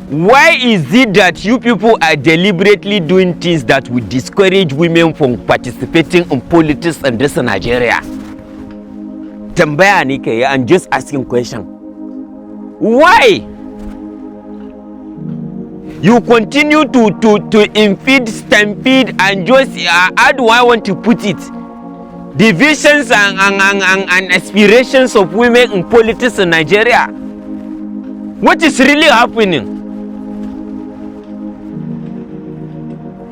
Why is it that you people are deliberately doing things that would discourage women from participating in politics in this Nigeria? Tambaya ni ke, I'm just asking question. Why? You continue to impede, stampede, and just, how do I want to put it? The visions and aspirations of women in politics in Nigeria. What is really happening?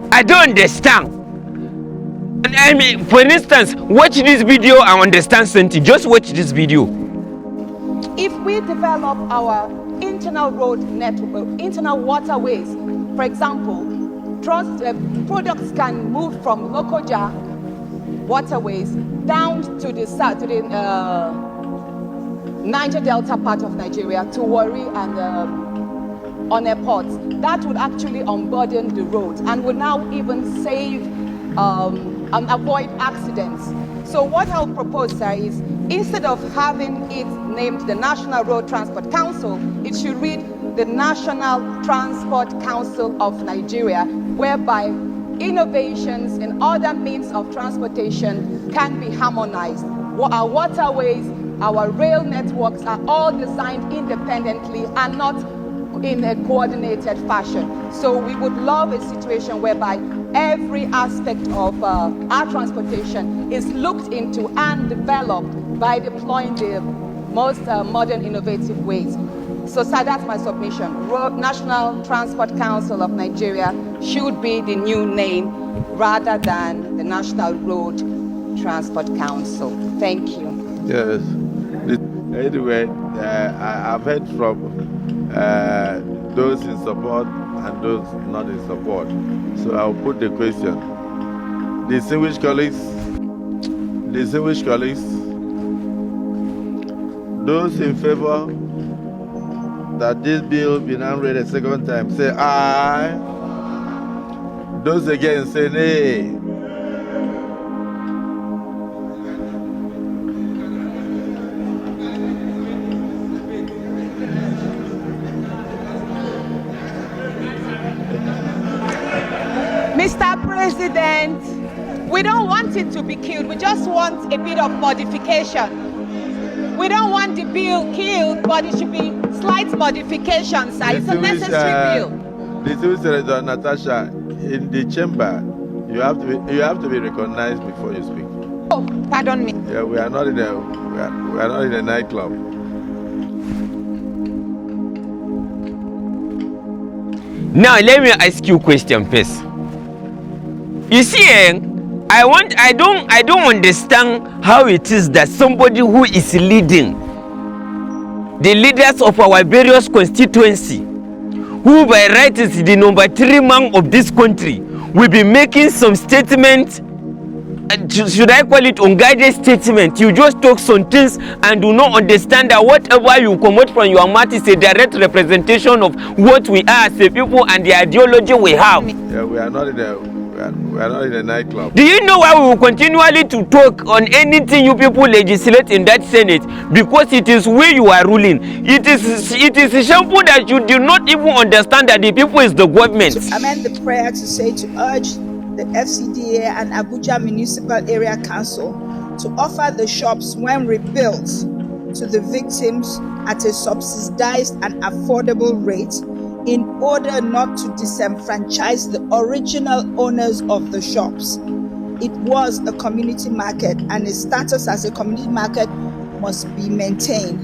I don't understand. I mean, for instance, watch this video and understand something. Just watch this video. If we develop our internal road network, internal waterways, for example, products can move from Lokoja waterways down to the south, to the Niger Delta part of Nigeria, to Warri and on airports. That would actually unburden the roads and would now even save and avoid accidents. So what I'll propose, sir, is instead of having it named the National Road Transport Council, it should read the National Transport Council of Nigeria, whereby innovations in other means of transportation can be harmonized. Our waterways, our rail networks are all designed independently and not in a coordinated fashion. So we would love a situation whereby every aspect of our transportation is looked into and developed by deploying the most modern, innovative ways. So, sir, that's my submission. National Transport Council of Nigeria should be the new name rather than the National Road Transport Council. Thank you. Yes. Anyway, I've heard from those in support and those not in support. So I'll put the question. Distinguished colleagues, those in favor that this bill be now read a second time, say aye. Those against, say nay. Mr. President, we don't want it to be killed. We just want a bit of modification. We don't want the bill killed, but it should be slight modifications. It's a necessary bill. Distinguished Senator Natasha, in the chamber, you have to be recognized before you speak. Oh, pardon me. Yeah, we are not in a nightclub. Now let me ask you a question first. You see, I don't understand how it is that somebody who is leading the leaders of our various constituency, who by right is the number 3 man of this country, will be making some statement. Should I call it unguided statement? You just talk some things and do not understand that whatever you come out from your mouth is a direct representation of what we are as a people and the ideology we have. Yeah, we are not in a nightclub. Do you know why we will continually to talk on anything you people legislate in that Senate? Because it is where you are ruling. It is shameful that you do not even understand that the people is the government. To amend the prayer to say to urge the FCDA and Abuja Municipal Area Council to offer the shops when rebuilt to the victims at a subsidized and affordable rate in order not to disenfranchise the original owners of the shops. It was a community market and its status as a community market must be maintained.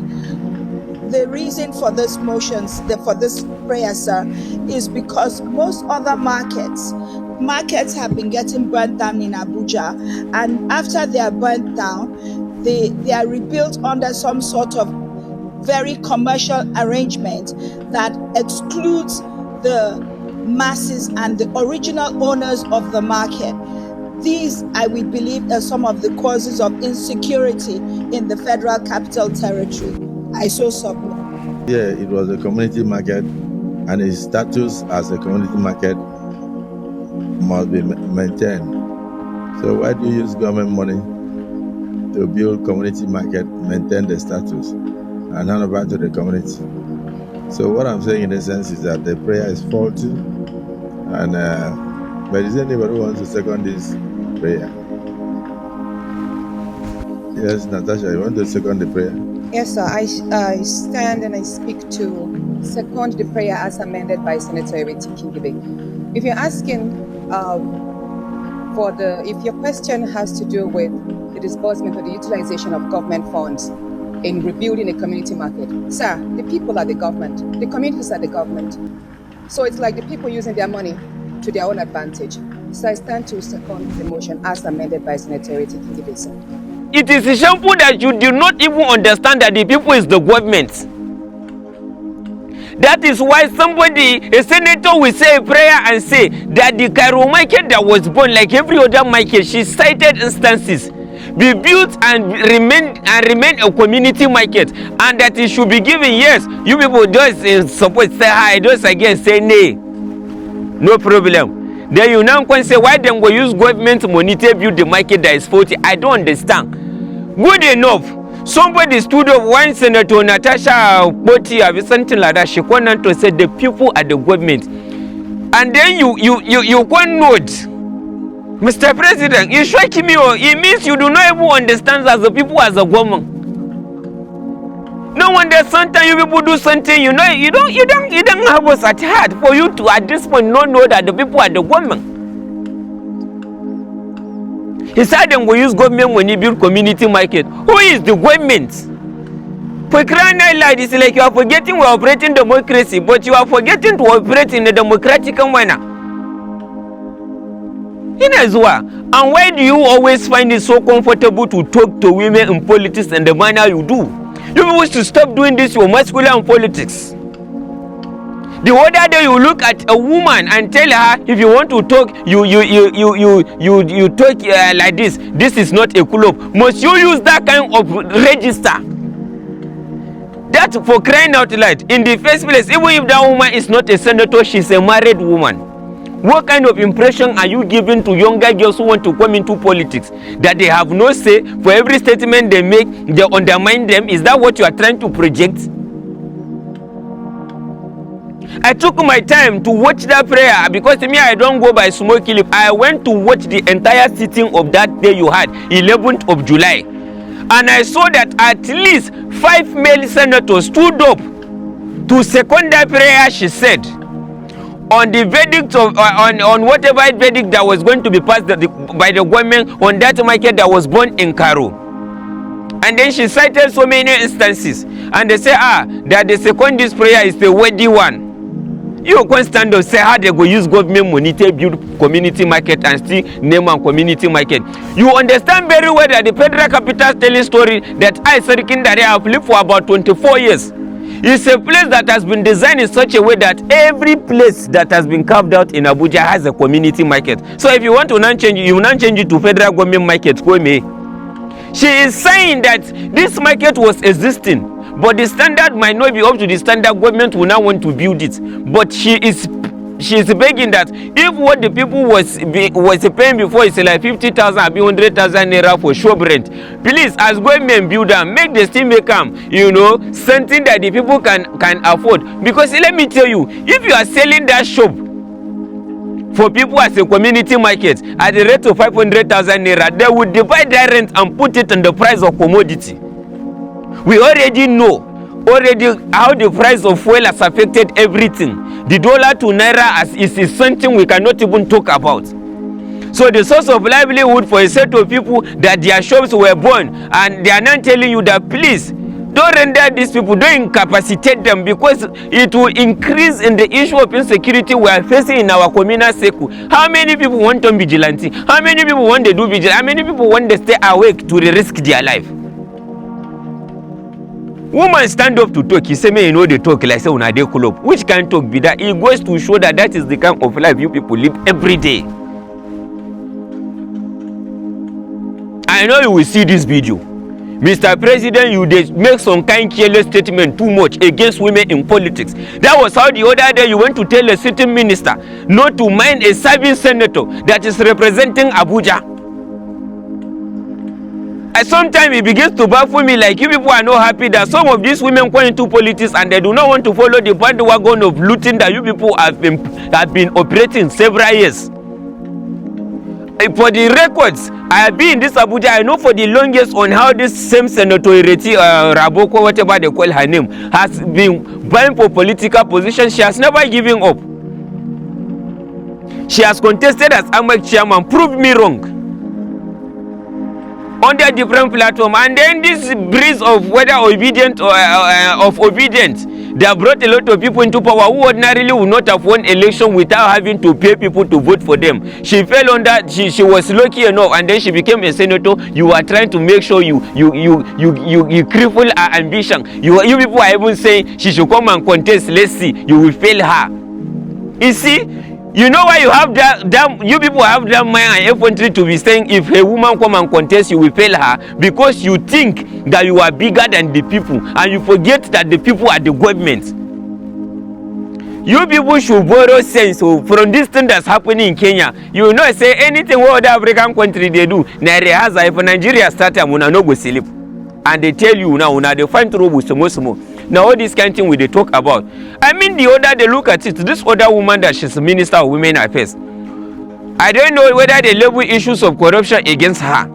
The reason for this motions, for this prayer, sir, is because most other markets have been getting burnt down in Abuja, and after they are burnt down, they are rebuilt under some sort of very commercial arrangement that excludes the masses and the original owners of the market. These, I will believe, are some of the causes of insecurity in the Federal Capital Territory. I so submit. Yeah, it was a community market, and its status as a community market must be maintained. So why do you use government money to build community market, maintain the status, and hand over to the community? So what I'm saying in essence is that the prayer is faulty, and but is there anybody who wants to second this prayer? Yes, Natasha, you want to second the prayer? Yes, sir. I stand and I speak to second the prayer as amended by Senator Eriti Kingibe. If you're asking if your question has to do with the disbursement or the utilization of government funds in rebuilding a community market, sir, the people are the government. The communities are the government. So it's like the people using their money to their own advantage. So I stand to second the motion as amended by Senator Eriti Kingibe, sir. It is shameful that you do not even understand that the people is the government. That is why a senator will say a prayer and say that the Cairo market that was born like every other market, she cited instances, be built and remain a community market, and that it should be given. Yes, you people just support, say hi, those again say nay. No problem. Then you now can say why them go use government money to build the market that is faulty. I don't understand. Good enough. Somebody stood up, one Senator Natasha Poti or something like that. She went on to say the people are the government. And then you can note, Mr. President, you strike me. It means you do not even understand as the people as a government. No wonder sometimes you people do something, you don't have us at heart for you to at this point not know that the people are the government. He said them will use government money build community market. Who is the government? For crying out loud, it's like you are forgetting we are operating democracy, but you are forgetting to operate in a democratic manner. And why do you always find it so comfortable to talk to women in politics in the manner you do? You wish to stop doing this your masculine politics. The other day you look at a woman and tell her if you want to talk, you talk like this. This is not a club. Must you use that kind of register? That for crying out loud. In the first place, even if that woman is not a senator, she's a married woman. What kind of impression are you giving to younger girls who want to come into politics? That they have no say for every statement they make, they undermine them? Is that what you are trying to project? I took my time to watch that prayer because to me I don't go by smoke clip. I went to watch the entire sitting of that day you had, 11th of July. And I saw that at least 5 male senators stood up to second that prayer she said on the verdict of on whatever verdict that was going to be passed by the government on that market that was born in Cairo. And then she cited so many instances, and they say that the second this prayer is the worthy one. You can stand up say how they go use government money to build community market and still name a community market. You understand very well that the Federal Capital telling story that I Sarikindare have lived for about 24 years. It's a place that has been designed in such a way that every place that has been carved out in Abuja has a community market. So if you want to not change it, you will not change it to federal government market. She is saying that this market was existing, but the standard might not be up to the standard. Government will not want to build it. But she is begging that if what the people was paying before is like 50,000 or 100,000 naira for shop rent, please as government builder make the still make something that the people can afford. Because let me tell you, if you are selling that shop for people as a community market at the rate of 500,000 naira, they would divide that rent and put it on the price of commodity. We already know how the price of fuel has affected everything. The dollar to naira is something we cannot even talk about. So the source of livelihood for a set of people that their shops were born, and they are not telling you that please don't render these people, don't incapacitate them, because it will increase in the issue of insecurity we are facing in our communal circle. How many people want to be vigilante? How many people want to do vigilante? How many people want to stay awake to risk their life? Woman stand up to talk, he say me they talk like say una dey club. Which kind talk be that? It goes to show that is the kind of life you people live every day. I know you will see this video. Mr. President, you make some kind careless statement too much against women in politics. That was how the other day you went to tell a sitting minister not to mind a serving senator that is representing Abuja. sometimes it begins to baffle me, like you people are not happy that some of these women go into politics and they do not want to follow the bandwagon of looting that you people have been operating several years. For the records, I have been in this Abuja. I know for the longest on how this same Senator Ireti Raboko, whatever they call her name, has been vying for political position. She has never given up. She has contested as AMAC chairman. Prove me wrong. On their different platform, and then this breeze of whether obedient or of obedience, they have brought a lot of people into power who ordinarily would not have won election without having to pay people to vote for them. She fell on that. She was lucky enough, and then she became a senator. You are trying to make sure you cripple her ambition. You people are even saying she should come and contest. Let's see, you will fail her. You see. You know why you have that you people have that mind and effrontery to be saying if a woman come and contest you will fail her, because you think that you are bigger than the people and you forget that the people are the government. You people should borrow sense from this thing that's happening in Kenya. You will not say anything what other African country they do. If Nigeria start una no go sleep. And they tell you now they find trouble small. Now all this kind of thing we they talk about. I mean the other they look at it. This other woman that she's Minister of Women Affairs. I don't know whether they label issues of corruption against her.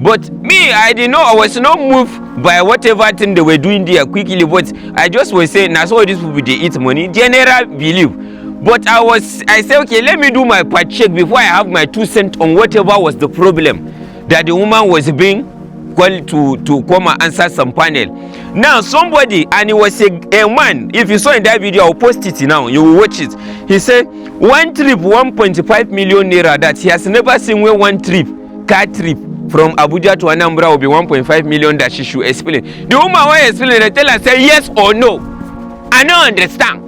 But me, I didn't know. I was not moved by whatever thing they were doing there quickly. But I just was saying, that's all these people they eat money. General believe. But I said, okay, let me do my part check before I have my 2 cents on whatever was the problem that the woman was being called to come and answer some panel. Now somebody, and it was a man, if you saw in that video, I'll post it now, you will watch it. He said one trip 1.5 million naira, that he has never seen where one trip, car trip from Abuja to Anambra will be 1.5 million, that she should explain. The woman will explain, they tell her say yes or no. I don't understand.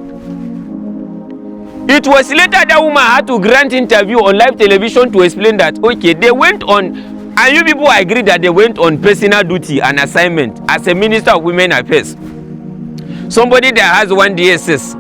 It was later that woman had to grant interview on live television to explain that okay, they went on. And you people agree that they went on personal duty and assignment as a Minister of Women Affairs. Somebody that has one DSS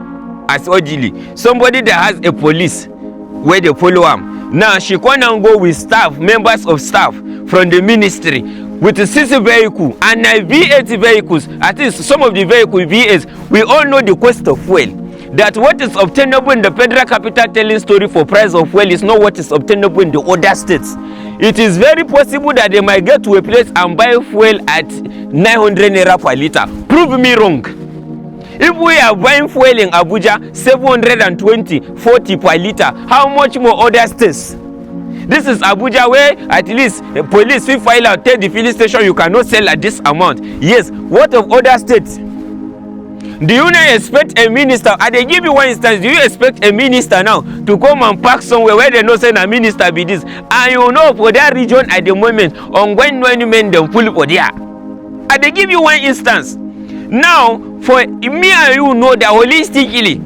as Ojili. Somebody that has a police where they follow him. Now she can now go with staff, members of staff from the ministry with a 6 vehicle and V8 vehicles. At least some of the vehicle V8s, we all know the cost of fuel. That what is obtainable in the federal capital telling story for price of fuel is not what is obtainable in the other states. It is very possible that they might get to a place and buy fuel at 900 naira per liter. Prove me wrong. If we are buying fuel in Abuja 720, 40 per liter, how much more other states? This is Abuja where at least the police will file out, tell the filling station you cannot sell at this amount. Yes, what of other states? Do you not expect a minister, and they give you one instance, do you expect a minister now to come and park somewhere where they know say a minister be this, and you know for that region at the moment on when men them pull for there, and they give you one instance. Now for me and you know that holistically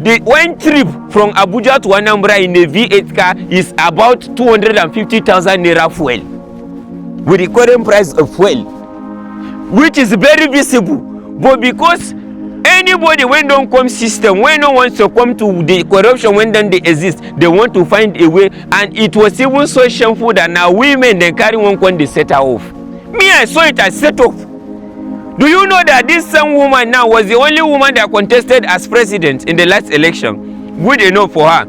the one trip from Abuja to Anambra in a V8 car is about 250,000 naira fuel with the current price of fuel, which is very visible. But because anybody when don't come system, when no one wants to come to the corruption when then they exist, they want to find a way. And it was even so shameful that now women they carry one when they set her off. Me, I saw it as set off. Do you know that this same woman now was the only woman that contested as president in the last election? Good enough for her.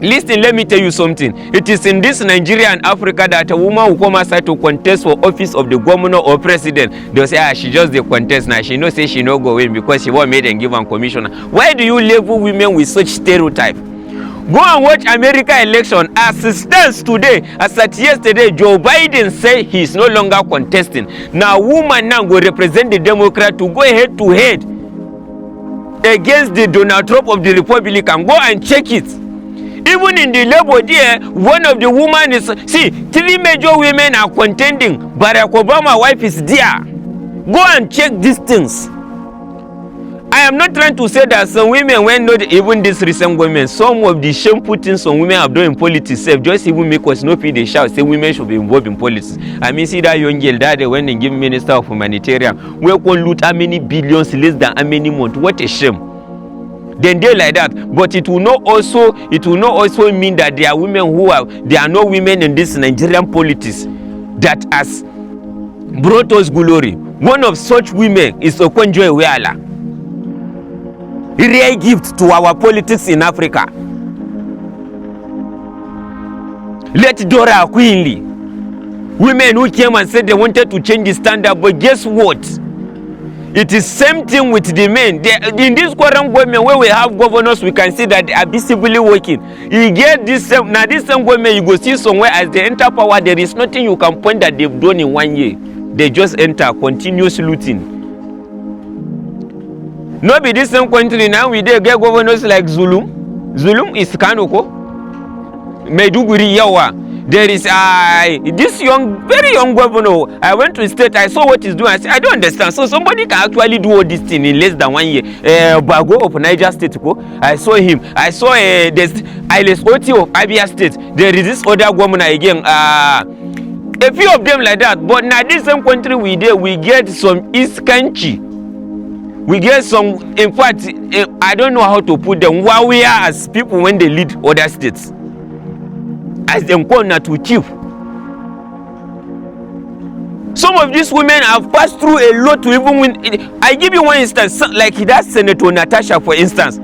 Listen, let me tell you something. It is in this Nigeria and Africa that a woman will come outside to contest for office of the governor or president. They'll say, she just the contest now. She knows say she no go win because she won't made and give one commissioner. Why do you label women with such stereotype? Go and watch America election. As it stands today, as at yesterday, Joe Biden said he is no longer contesting. Now, woman now go represent the Democrat to go head to head against the Donald Trump of the Republican. Go and check it. Even in the labor there, one of the women is, see, 3 major women are contending. Barack Obama's wife is there. Go and check these things. I am not trying to say that some women, when not even this recent women, some of the shameful things some women have done in politics, just even make us not feel they shout, say women should be involved in politics. I mean, see that young girl that day when they give Minister of Humanitarian, we can loot how many billions less than how many months. What a shame. Then they like that, but it will not also mean that there are women they are no women in this Nigerian politics. that has brought us glory. One of such women is Okonjo Iweala. Rare gift to our politics in Africa. Let Dora Queenly. Women who came and said they wanted to change the standard, but guess what? It is same thing with the men. In this current government where we have governors, we can see that they are visibly working. You get this same, now this same government, you go see somewhere as they enter power, there is nothing you can point that they've done in 1 year. They just enter, continuous looting. No be this same country now, we get governors like Zulum. Zulum is Kanoko. Maiduguri Yawa. There is this very young governor. I went to the state, I saw what he's doing. I said, I don't understand. So somebody can actually do all this thing in less than 1 year. Bago of Niger State, I saw him. I saw this Ailes Oti of Abia State. There is this other governor again. A few of them like that. But now this same country we get some East Kanchi. We get some, in fact, I don't know how to put them. Where we are as people when they lead other states. As them corner to chief. Some of these women have passed through a lot to even win. I give you one instance, like that Senator Natasha, for instance.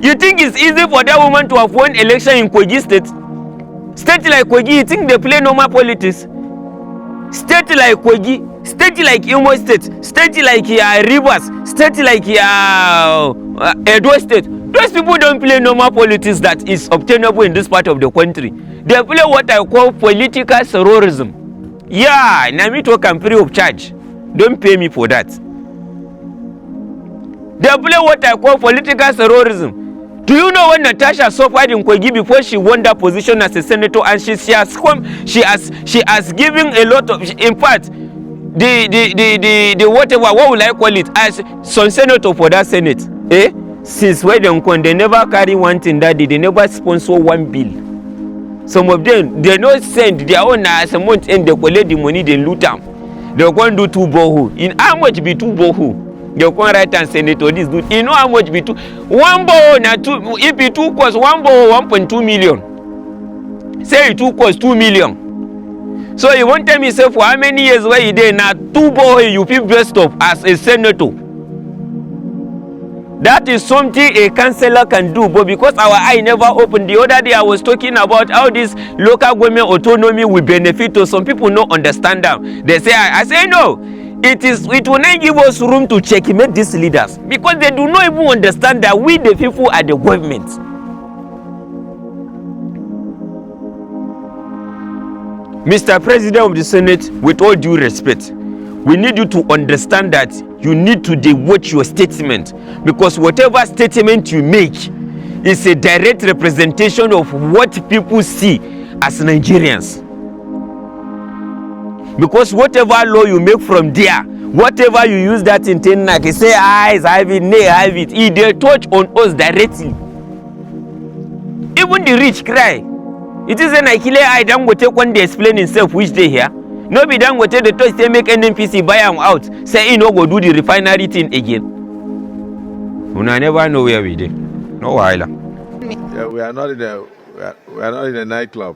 You think it's easy for that woman to have won election in Kogi State? State like Kogi, you think they play normal politics? State like Kogi, state like Imo State, state like Rivers, state like Edo State. Those people don't play normal politics that is obtainable in this part of the country. They play what I call political terrorism. Yeah, Namito can free of charge. Don't pay me for that. They play what I call political terrorism. Do you know when Natasha suffered in Kogi before she won that position as a senator, and she has given a lot of, in fact, the whatever, what will I call it, as some senator for that senate, since when they never carry one thing that they never sponsor one bill. Some of them, they don't send their own as a month and they collect the money, they loot them. They're going to do 2 bohu. In how much be 2 bohu? They're going to write and send it to this dude. You know how much be 2? 1 bohu, na 2, if it 2 cost 1 bohu, 1.2 million. Say it 2 cost 2 million. So you won't tell me, say, for how many years where you there now 2 bohu you feel best up as a senator. That is something a councillor can do, but because our eye never opened. The other day I was talking about how this local government autonomy will benefit us. Some people don't understand them. They say, I say no. It will not give us room to checkmate these leaders because they do not even understand that we the people are the government. Mr. President of the Senate, with all due respect, we need you to understand that you need to watch your statement, because whatever statement you make is a direct representation of what people see as Nigerians. Because whatever law you make from there, whatever you use that intent, like you say, eyes, have it, nay, have it, they touch on us directly. Even the rich cry. It is an Akile I don't go take one day explain himself which day here. No be done with the touch they make NNPC buy them out. Say he no go do the refinery thing again. We never know where we dey. No while. Yeah, we are not in a nightclub.